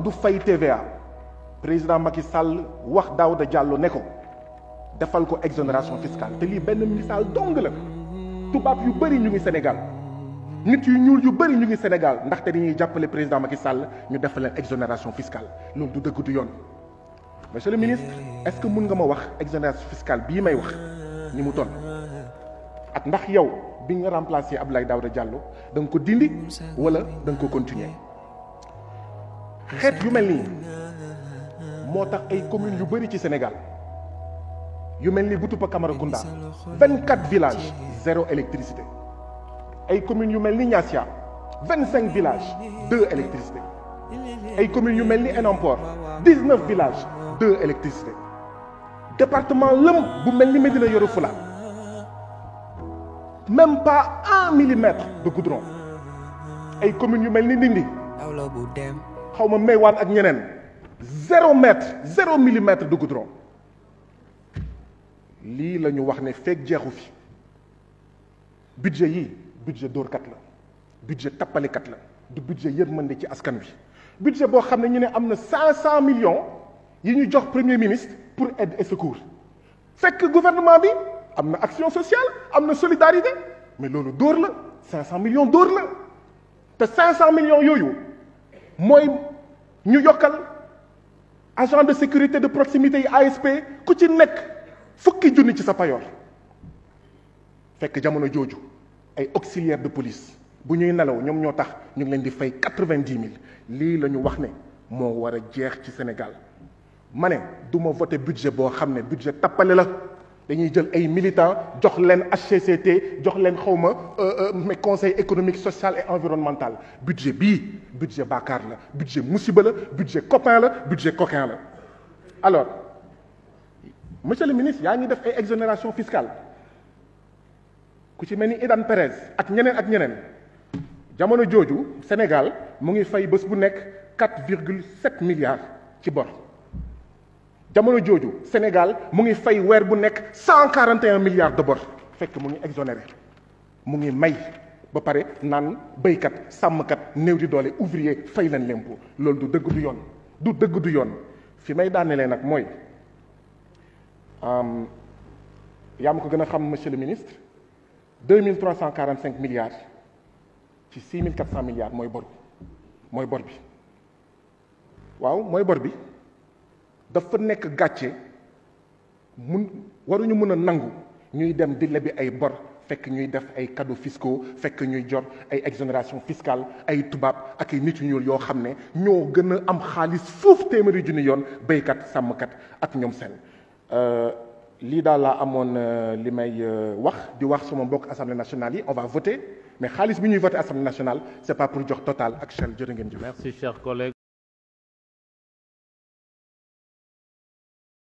du fay TVA président Macky Sall wax Daouda Diallo ne ko defal ko exonération fiscale te lii benn misaal dong la tubaab yu bëri ñu ngi Sénégal nit yu ñuul yu bëri ñu ngi Sénégal ndaxte dañuy jàppale président Macky Sall ñu defal leen exonération fiscale loolu du dëgg du yoon. Monsieur le ministre est-ce que mun nga ma wax exonération fiscale bii may wax ni mu toll ak ndax yow bi nga remplacer Abdoulaye Daouda Diallo da nga ko dindi wala da nga ko continuer xeet yu mel nii moo tax ay communes yu bëri ci Sénégal yu mel ni Boutoupa Camaracounda 24 villages 0 électricité ay communes yu mel ni Niassia 25 villages 2 électricité ay communes yu mel ni Enampor 19 villages 2 électricité département lëm bu mel ni Médina Yoro Foulah même pas 1 millimètre de goudron ay communes yu mel ni Ndindi xaw ma Meywaan ak ñeneen 0 mètre 0 millimètre de goudron lii la ñu wax ne fekk jeexu fi budget yi budget dóorkat la budget tappalekat la du budget yërmande ci askan wi budget boo xam ne ñu ne am na 500 millions yi ñu jox premier ministre pour aide et secours fekk gouvernement bi am na action sociale am na solidarité mais loolu dóor la 500 millions dóor la te 500 millions yooyu mooy ñu yokkal agent de sécurité de proximité yi ASP ku ci nekk fukki junni ci sa payoor fekk jamono jooju ay auxiliaires de police bu ñuy nelaw ñoom ñoo tax ñu ngi leen di fay 90 000 lii la ñu wax ne moo war a jeex ci Sénégal ma ne du ma voté budget boo xam ne budget tappale la dañuy jël ay militants jox leen HCCT jox leen xawma mais conseil économique social et environnemental budget bii budget bàkkaar la budget musiba la budget copain la budget coquin la alors monsieur le ministre yaa ngi def ay exonération fiscale ku ci mel ni Idan Perez ak ñeneen jamono jooju Sénégal mu ngi fay bés bu nekk 4,7 milliards ci bor jamono jooju Sénégal mu ngi fay weer bu nekk 141 milliards de bor fekk mu ngi exonéré mu ngi may ba pare naan béykat sàmmkat néew di doole ouvrier fay leen l'impôt loolu du dëgg du yoon du dëgg du yoon fi may daanelee nag mooy yaa ma ko gën a xam monsieur le ministre 2345 milliards ci 6400 milliards mooy bor bi waaw mooy bor bi dafa nekk gàcce waruñu mën a nangu ñuy dem di lebi ay bor fekk ñuy def ay cadeaux fiscaux fekk ñuy jot ay exonération fiscale ay tubaab ak ay nit yu ñuul yoo xam ne ñoo gën a am xaalis foofu téeméeri junni yoon béykat sàmmkat ak ñoom seen lii daal laa amoon li may wax di wax sama mbokk assemblée nationale yi on va voter mais xaalis bi ñuy voter assemblée nationale c'est pas pour jox Total ak Shell jërë ngeen jëf. Merci cher collègue.